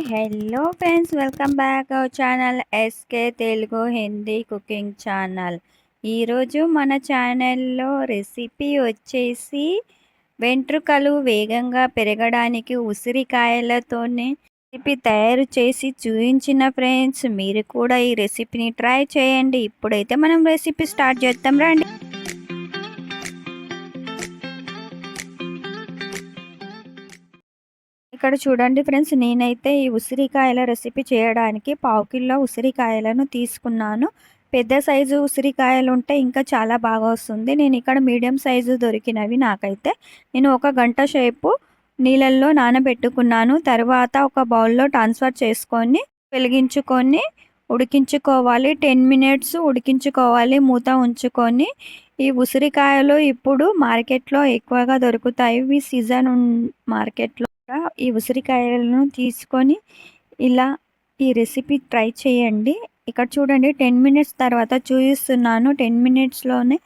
Hello friends, welcome back our channel S K Telugu Hindi cooking channel. ఈరోజు మన ఛానల్లో రెసిపీ వచ్చేసి వెంట్రుకలు వేగంగా పెరగడానికి ఉసిరికాయలతోనే రెసిపీ తయారు చేసి చూపించిన ఫ్రెండ్స్. మీరు కూడా ఈ రెసిపీని ట్రై చేయండి. ఇప్పుడైతే మనం రెసిపీ స్టార్ట్ చేద్దాం రండి. ఇక్కడ చూడండి ఫ్రెండ్స్, నేనైతే ఈ ఉసిరికాయల రెసిపీ చేయడానికి పావు కిలో ఉసిరికాయలను తీసుకున్నాను. పెద్ద సైజు ఉసిరికాయలు ఉంటే ఇంకా చాలా బాగా వస్తుంది. నేను ఇక్కడ మీడియం సైజు దొరికినవి నాకైతే. నేను 1 గంట సేపు నీళ్ళల్లో నానబెట్టుకున్నాను. తర్వాత ఒక బౌల్లో ట్రాన్స్ఫర్ చేసుకొని వెలిగించుకొని ఉడికించుకోవాలి. 10 మినిట్స్ ఉడికించుకోవాలి మూత ఉంచుకొని. ఈ ఉసిరికాయలు ఇప్పుడు మార్కెట్లో ఎక్కువగా దొరుకుతాయి. ఇవి సీజన్ మార్కెట్లో ఈ ఉసిరికాయలను తీసుకొని ఇలా ఈ రెసిపీ ట్రై చేయండి. ఇక్కడ చూడండి, 10 మినిట్స్ తర్వాత చూపిస్తున్నాను. 10 మినిట్స్లోనే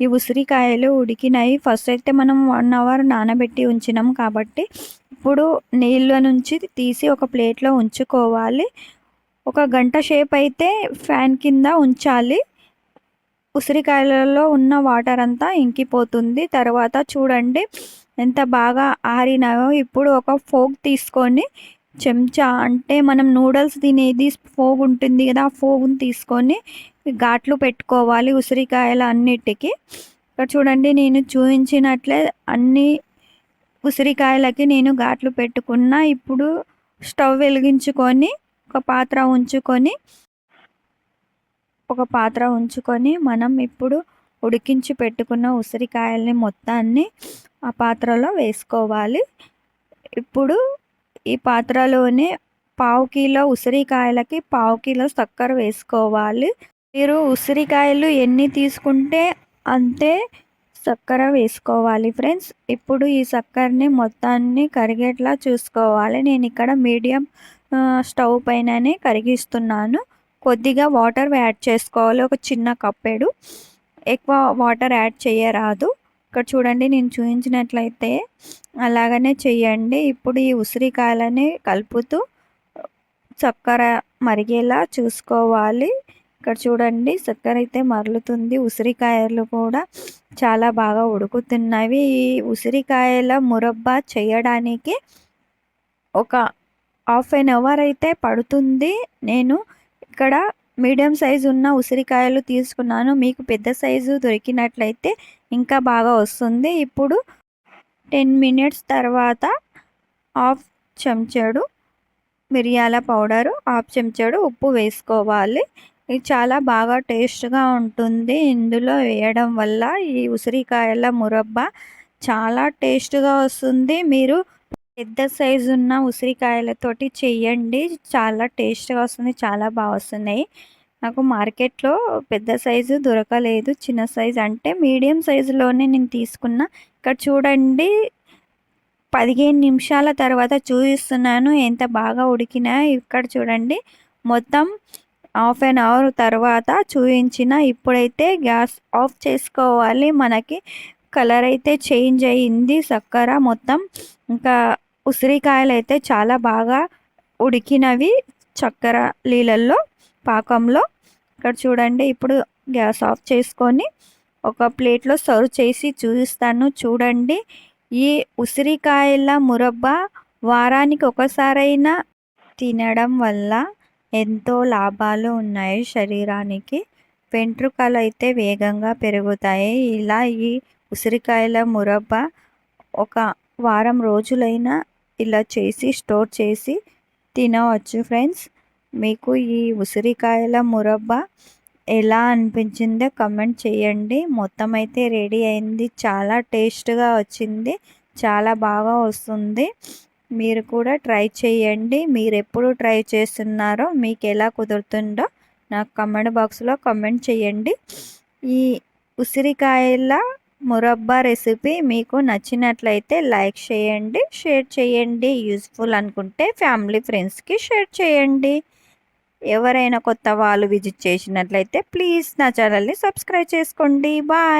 ఈ ఉసిరికాయలు ఉడికినాయి. ఫస్ట్ అయితే మనం 1 అవర్ నానబెట్టి ఉంచినాం కాబట్టి ఇప్పుడు నీళ్ళ నుంచి తీసి ఒక ప్లేట్లో ఉంచుకోవాలి. 1 గంట సేపు అయితే ఫ్యాన్ కింద ఉంచాలి. ఉసిరికాయలలో ఉన్న వాటర్ అంతా ఇంకిపోతుంది. తర్వాత చూడండి ఎంత బాగా ఆరినాయో. ఇప్పుడు ఒక ఫోక్ తీసుకొని చెంచా, అంటే మనం నూడిల్స్ తినేది ఫోక్ ఉంటుంది కదా, ఆ ఫోక్ని తీసుకొని ఘాట్లు పెట్టుకోవాలి ఉసిరికాయలు అన్నిటికీ. ఇక్కడ చూడండి, నేను చూపించినట్లే అన్ని ఉసిరికాయలకి నేను ఘాట్లు పెట్టుకున్నా. ఇప్పుడు స్టవ్ వెలిగించుకొని ఒక పాత్ర ఉంచుకొని మనం ఇప్పుడు ఉడికించి పెట్టుకున్న ఉసిరికాయల్ని మొత్తాన్ని ఆ పాత్రలో వేసుకోవాలి. ఇప్పుడు ఈ పాత్రలోనే పావు కిలో ఉసిరికాయలకి పావు కిలో చక్కెర వేసుకోవాలి. మీరు ఉసిరికాయలు ఎన్ని తీసుకుంటే అంతే చక్కెర వేసుకోవాలి ఫ్రెండ్స్. ఇప్పుడు ఈ చక్కెరని మొత్తాన్ని కరిగేట్లా చూసుకోవాలి. నేను ఇక్కడ మీడియం స్టవ్ పైననే కరిగిస్తున్నాను. కొద్దిగా వాటర్ యాడ్ చేసుకోవాలి, ఒక చిన్న కప్పెడు. ఎక్కువ వాటర్ యాడ్ చేయరాదు. ఇక్కడ చూడండి, నేను చూపించినట్లయితే అలాగనే చెయ్యండి. ఇప్పుడు ఈ ఉసిరికాయలని కలుపుతూ చక్కెర మరిగేలా చూసుకోవాలి. ఇక్కడ చూడండి, చక్కెర అయితే మరలుతుంది. ఉసిరికాయలు కూడా చాలా బాగా ఉడుకుతున్నవి. ఈ ఉసిరికాయల మురబ్బా చేయడానికి ఒక హాఫ్ అన్ అవర్ అయితే పడుతుంది. నేను ఇక్కడ మీడియం సైజు ఉన్న ఉసిరికాయలు తీసుకున్నాను. మీకు పెద్ద సైజు దొరికినట్లయితే ఇంకా బాగా వస్తుంది. ఇప్పుడు 10 మినిట్స్ తర్వాత హాఫ్ చెంచాడు మిరియాల పౌడరు, హాఫ్ చెంచాడు ఉప్పు వేసుకోవాలి. ఇది చాలా బాగా టేస్ట్గా ఉంటుంది. ఇందులో వేయడం వల్ల ఈ ఉసిరికాయల మురబ్బా చాలా టేస్ట్గా వస్తుంది. మీరు పెద్ద సైజు ఉన్న ఉసిరికాయలతోటి చెయ్యండి, చాలా టేస్ట్గా వస్తుంది, చాలా బాగా వస్తున్నాయి. నాకు మార్కెట్లో పెద్ద సైజు దొరకలేదు. చిన్న సైజు అంటే మీడియం సైజులోనే నేను తీసుకున్నా. ఇక్కడ చూడండి, 15 నిమిషాల తర్వాత చూపిస్తున్నాను ఎంత బాగా ఉడికినా. ఇక్కడ చూడండి, మొత్తం హాఫ్ అన్ అవర్ తర్వాత చూపించిన. ఇప్పుడైతే గ్యాస్ ఆఫ్ చేసుకోవాలి. మనకి కలర్ అయితే చేంజ్ అయ్యింది చక్కెర మొత్తం. ఇంకా ఉసిరికాయలు అయితే చాలా బాగా ఉడికినవి చక్కెర నీళ్ళల్లో పాకంలో. ఇక్కడ చూడండి, ఇప్పుడు గ్యాస్ ఆఫ్ చేసుకొని ఒక ప్లేట్లో సర్వ్ చేసి చూపిస్తాను. చూడండి, ఈ ఉసిరికాయల మురబ్బా వారానికి ఒకసారైనా తినడం వల్ల ఎంతో లాభాలు ఉన్నాయి శరీరానికి. వెంట్రుకలు అయితే వేగంగా పెరుగుతాయి. ఇలా ఈ ఉసిరికాయల మురబ్బా ఒక వారం రోజులైనా ఇలా చేసి స్టోర్ చేసి తినవచ్చు ఫ్రెండ్స్. మీకు ఈ ఉసిరికాయల మురబ్బా ఎలా అనిపించిందో కమెంట్ చేయండి. మొత్తం అయితే రెడీ అయింది. చాలా టేస్ట్గా వచ్చింది, చాలా బాగా వస్తుంది. మీరు కూడా ట్రై చేయండి. మీరు ఎప్పుడు ట్రై చేస్తున్నారో, మీకు ఎలా కుదురుతుందో నాకు కమెంట్ బాక్స్లో కమెంట్ చేయండి. ఈ ఉసిరికాయల మురబ్బా రెసిపీ మీకు నచ్చినట్లయితే లైక్ చేయండి, షేర్ చేయండి. యూస్ఫుల్ అనుకుంటే ఫ్యామిలీ ఫ్రెండ్స్కి షేర్ చేయండి. ఎవరైనా కొత్త వాళ్ళు విజిట్ చేసినట్లయితే ప్లీజ్ నా ఛానల్ని సబ్స్క్రైబ్ చేసుకోండి. బాయ్.